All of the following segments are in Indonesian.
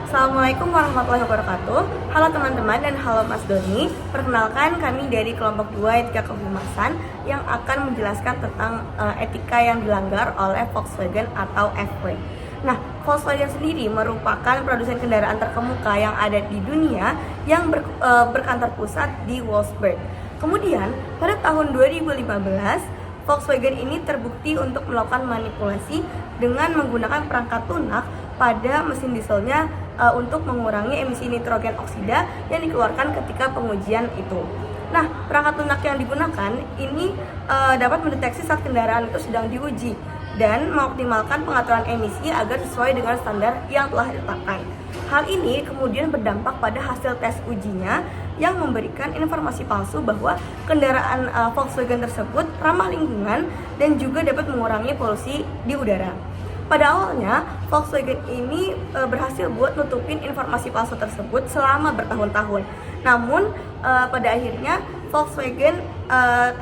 Assalamualaikum warahmatullahi wabarakatuh. Halo teman-teman dan halo Mas Doni. Perkenalkan, kami dari kelompok 2 Etika Kehumasan yang akan menjelaskan tentang etika yang dilanggar oleh Volkswagen atau FW. Nah, Volkswagen sendiri merupakan produsen kendaraan terkemuka yang ada di dunia yang berkantor pusat di Wolfsburg. Kemudian, pada tahun 2015, Volkswagen ini terbukti untuk melakukan manipulasi dengan menggunakan perangkat lunak pada mesin dieselnya untuk mengurangi emisi nitrogen oksida yang dikeluarkan ketika pengujian itu. Nah, perangkat lunak yang digunakan ini dapat mendeteksi saat kendaraan itu sedang diuji dan mengoptimalkan pengaturan emisi agar sesuai dengan standar yang telah ditetapkan. Hal ini kemudian berdampak pada hasil tes ujinya yang memberikan informasi palsu bahwa kendaraan Volkswagen tersebut ramah lingkungan dan juga dapat mengurangi polusi di udara. Pada awalnya, Volkswagen ini berhasil buat nutupin informasi palsu tersebut selama bertahun-tahun. Namun, pada akhirnya Volkswagen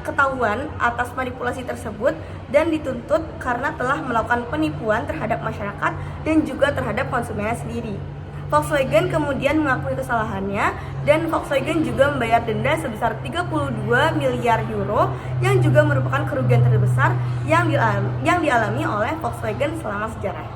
ketahuan atas manipulasi tersebut dan dituntut karena telah melakukan penipuan terhadap masyarakat dan juga terhadap konsumennya sendiri. Volkswagen kemudian mengakui kesalahannya dan Volkswagen juga membayar denda sebesar 32 miliar euro yang juga merupakan kerugian terbesar yang dialami oleh Volkswagen selama sejarah.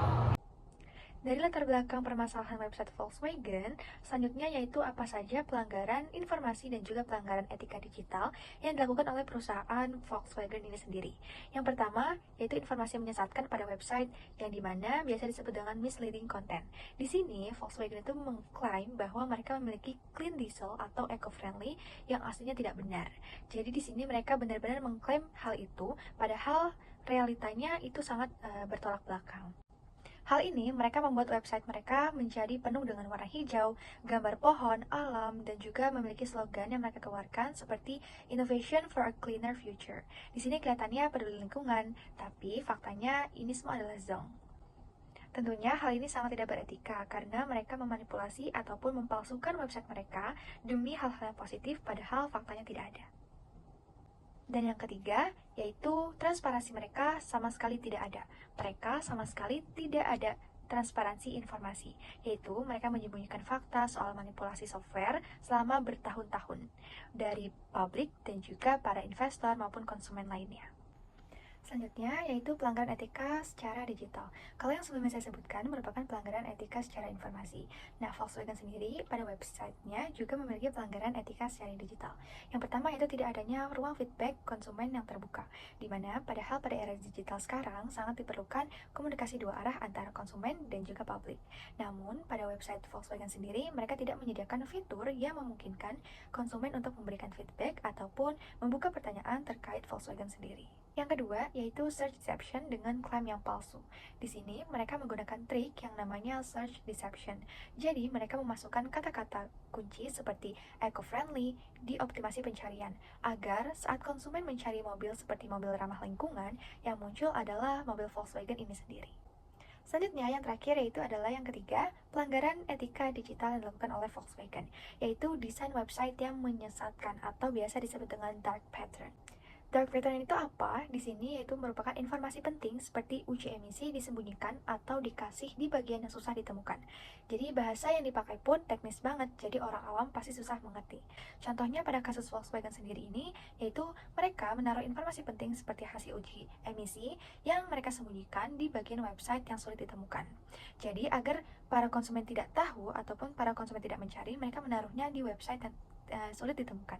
Dari latar belakang permasalahan website Volkswagen, selanjutnya yaitu apa saja pelanggaran informasi dan juga pelanggaran etika digital yang dilakukan oleh perusahaan Volkswagen ini sendiri. Yang pertama, yaitu informasi menyesatkan pada website yang dimana biasa disebut dengan misleading content. Di sini, Volkswagen itu mengklaim bahwa mereka memiliki clean diesel atau eco-friendly yang aslinya tidak benar. Jadi di sini mereka benar-benar mengklaim hal itu, padahal realitanya itu sangat bertolak belakang. Hal ini mereka membuat website mereka menjadi penuh dengan warna hijau, gambar pohon, alam, dan juga memiliki slogan yang mereka keluarkan seperti Innovation for a Cleaner Future. Di sini kelihatannya peduli lingkungan, tapi faktanya ini semua adalah zong. Tentunya hal ini sangat tidak beretika karena mereka memanipulasi ataupun mempalsukan website mereka demi hal-hal yang positif padahal faktanya tidak ada. Dan yang ketiga, yaitu transparansi mereka sama sekali tidak ada. Mereka sama sekali tidak ada transparansi informasi, yaitu mereka menyembunyikan fakta soal manipulasi software selama bertahun-tahun dari publik dan juga para investor maupun konsumen lainnya. Selanjutnya, yaitu pelanggaran etika secara digital. Kalau yang sebelumnya saya sebutkan merupakan pelanggaran etika secara informasi. Nah, Volkswagen sendiri pada websitenya juga memiliki pelanggaran etika secara digital. Yang pertama yaitu tidak adanya ruang feedback konsumen yang terbuka, di mana padahal pada era digital sekarang sangat diperlukan komunikasi dua arah antara konsumen dan juga publik. Namun, pada website Volkswagen sendiri, mereka tidak menyediakan fitur yang memungkinkan konsumen untuk memberikan feedback ataupun membuka pertanyaan terkait Volkswagen sendiri. Yang kedua, yaitu search deception dengan klaim yang palsu. Di sini, mereka menggunakan trik yang namanya search deception. Jadi, mereka memasukkan kata-kata kunci seperti eco-friendly di optimasi pencarian, agar saat konsumen mencari mobil seperti mobil ramah lingkungan, yang muncul adalah mobil Volkswagen ini sendiri. Selanjutnya, yang terakhir yaitu adalah yang ketiga, pelanggaran etika digital yang dilakukan oleh Volkswagen, yaitu desain website yang menyesatkan atau biasa disebut dengan dark pattern. Dark pattern itu apa? Di sini yaitu merupakan informasi penting seperti uji emisi disembunyikan atau dikasih di bagian yang susah ditemukan. Jadi bahasa yang dipakai pun teknis banget, jadi orang awam pasti susah mengerti. Contohnya pada kasus Volkswagen sendiri ini, yaitu mereka menaruh informasi penting seperti hasil uji emisi yang mereka sembunyikan di bagian website yang sulit ditemukan. Jadi agar para konsumen tidak tahu ataupun para konsumen tidak mencari, mereka menaruhnya di website yang sulit ditemukan.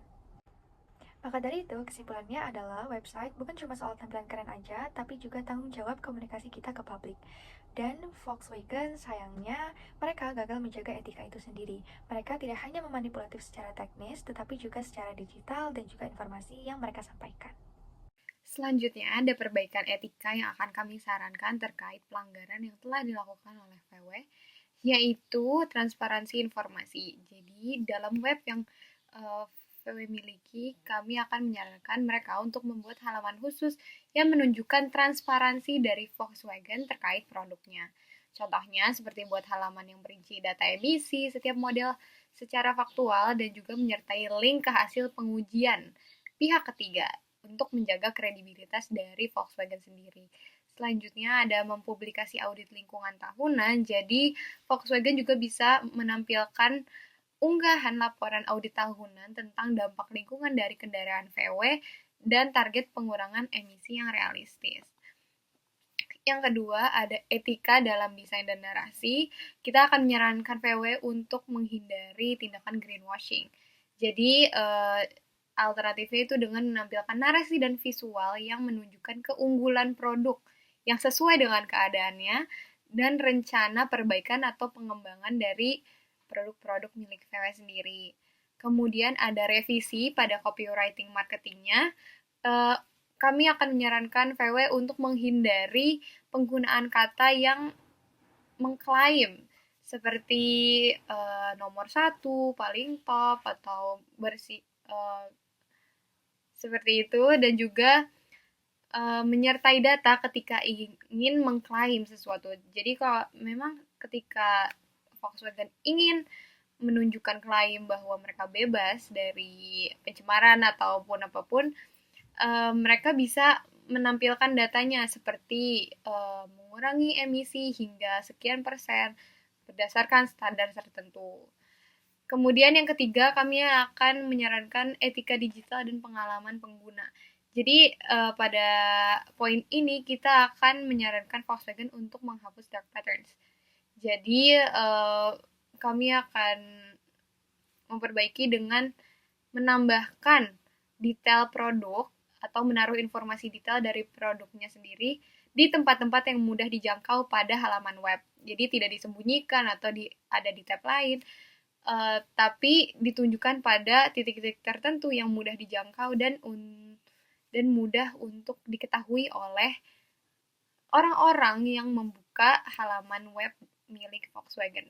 Maka dari itu, kesimpulannya adalah website bukan cuma soal tampilan keren aja, tapi juga tanggung jawab komunikasi kita ke publik. Dan Volkswagen sayangnya, mereka gagal menjaga etika itu sendiri. Mereka tidak hanya memanipulatif secara teknis, tetapi juga secara digital dan juga informasi yang mereka sampaikan. Selanjutnya, ada perbaikan etika yang akan kami sarankan terkait pelanggaran yang telah dilakukan oleh VW, yaitu transparansi informasi. Jadi, dalam web yang VW miliki, kami akan menyarankan mereka untuk membuat halaman khusus yang menunjukkan transparansi dari Volkswagen terkait produknya. Contohnya seperti buat halaman yang berinci data emisi setiap model secara faktual dan juga menyertai link ke hasil pengujian pihak ketiga untuk menjaga kredibilitas dari Volkswagen sendiri. selanjutnya ada mempublikasi audit lingkungan tahunan. Jadi Volkswagen juga bisa menampilkan unggahan laporan audit tahunan tentang dampak lingkungan dari kendaraan VW dan target pengurangan emisi yang realistis. Yang kedua, ada etika dalam desain dan narasi. Kita akan menyarankan VW untuk menghindari tindakan greenwashing. Jadi, alternatifnya itu dengan menampilkan narasi dan visual yang menunjukkan keunggulan produk yang sesuai dengan keadaannya dan rencana perbaikan atau pengembangan dari produk-produk milik VW sendiri. Kemudian ada revisi pada copywriting marketingnya. Kami akan menyarankan VW untuk menghindari penggunaan kata yang mengklaim seperti nomor 1, paling top, atau bersih seperti itu, dan juga menyertai data ketika ingin mengklaim sesuatu. Jadi kalau memang ketika Volkswagen ingin menunjukkan klaim bahwa mereka bebas dari pencemaran ataupun apapun, mereka bisa menampilkan datanya seperti mengurangi emisi hingga sekian persen berdasarkan standar tertentu. Kemudian yang ketiga, kami akan menyarankan etika digital dan pengalaman pengguna. Jadi pada poin ini kita akan menyarankan Volkswagen untuk menghapus dark patterns. Jadi kami akan memperbaiki dengan menambahkan detail produk atau menaruh informasi detail dari produknya sendiri di tempat-tempat yang mudah dijangkau pada halaman web. Jadi tidak disembunyikan atau ada di tab lain, tapi ditunjukkan pada titik-titik tertentu yang mudah dijangkau dan mudah untuk diketahui oleh orang-orang yang membuka halaman web milik Volkswagen.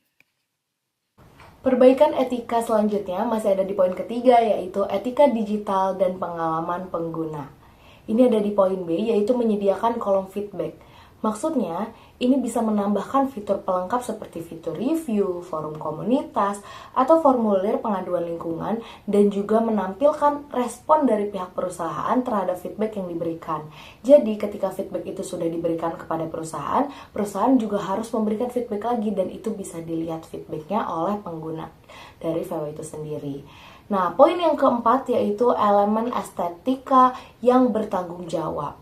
Perbaikan etika selanjutnya masih ada di poin ketiga, yaitu etika digital dan pengalaman pengguna. Ini ada di poin B, yaitu menyediakan kolom feedback. Maksudnya, ini bisa menambahkan fitur pelengkap seperti fitur review, forum komunitas, atau formulir pengaduan lingkungan, dan juga menampilkan respon dari pihak perusahaan terhadap feedback yang diberikan. Jadi, ketika feedback itu sudah diberikan kepada perusahaan juga harus memberikan feedback lagi, dan itu bisa dilihat feedbacknya oleh pengguna dari VW itu sendiri. Nah, poin yang keempat yaitu elemen estetika yang bertanggung jawab.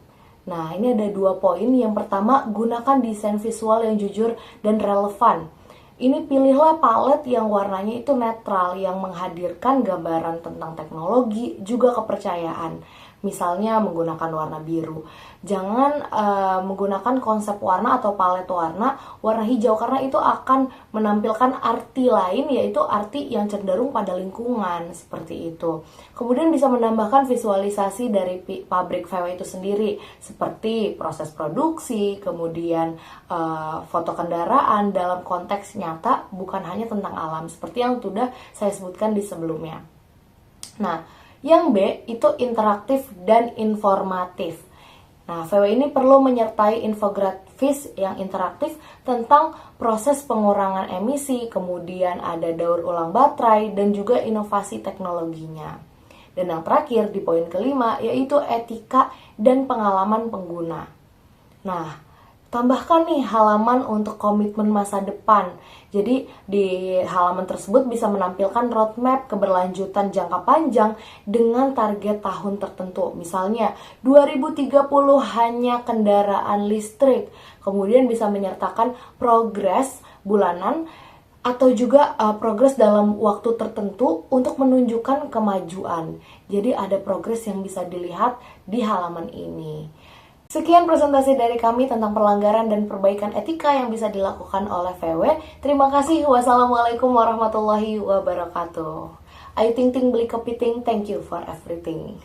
Nah, ini ada 2 poin. Yang pertama, gunakan desain visual yang jujur dan relevan. Ini pilihlah palet yang warnanya itu netral, yang menghadirkan gambaran tentang teknologi, juga kepercayaan. Misalnya menggunakan warna biru. Jangan menggunakan konsep warna atau palet warna hijau, karena itu akan menampilkan arti lain, yaitu arti yang cenderung pada lingkungan, seperti itu. Kemudian bisa menambahkan visualisasi dari pabrik VW itu sendiri, seperti proses produksi, kemudian foto kendaraan dalam konteks nyata, bukan hanya tentang alam, seperti yang sudah saya sebutkan di sebelumnya. Nah, yang B itu interaktif dan informatif. Nah, VW ini perlu menyertai infografis yang interaktif tentang proses pengurangan emisi, kemudian ada daur ulang baterai, dan juga inovasi teknologinya. Dan yang terakhir di poin kelima yaitu etika dan pengalaman pengguna. Nah, tambahkan nih halaman untuk komitmen masa depan. Jadi di halaman tersebut bisa menampilkan roadmap keberlanjutan jangka panjang dengan target tahun tertentu. Misalnya 2030 hanya kendaraan listrik. Kemudian bisa menyertakan progres bulanan atau juga progres dalam waktu tertentu untuk menunjukkan kemajuan. Jadi ada progres yang bisa dilihat di halaman ini. Sekian presentasi dari kami tentang pelanggaran dan perbaikan etika yang bisa dilakukan oleh VW. Terima kasih. Wassalamualaikum warahmatullahi wabarakatuh. I think beli kepiting. Thank you for everything.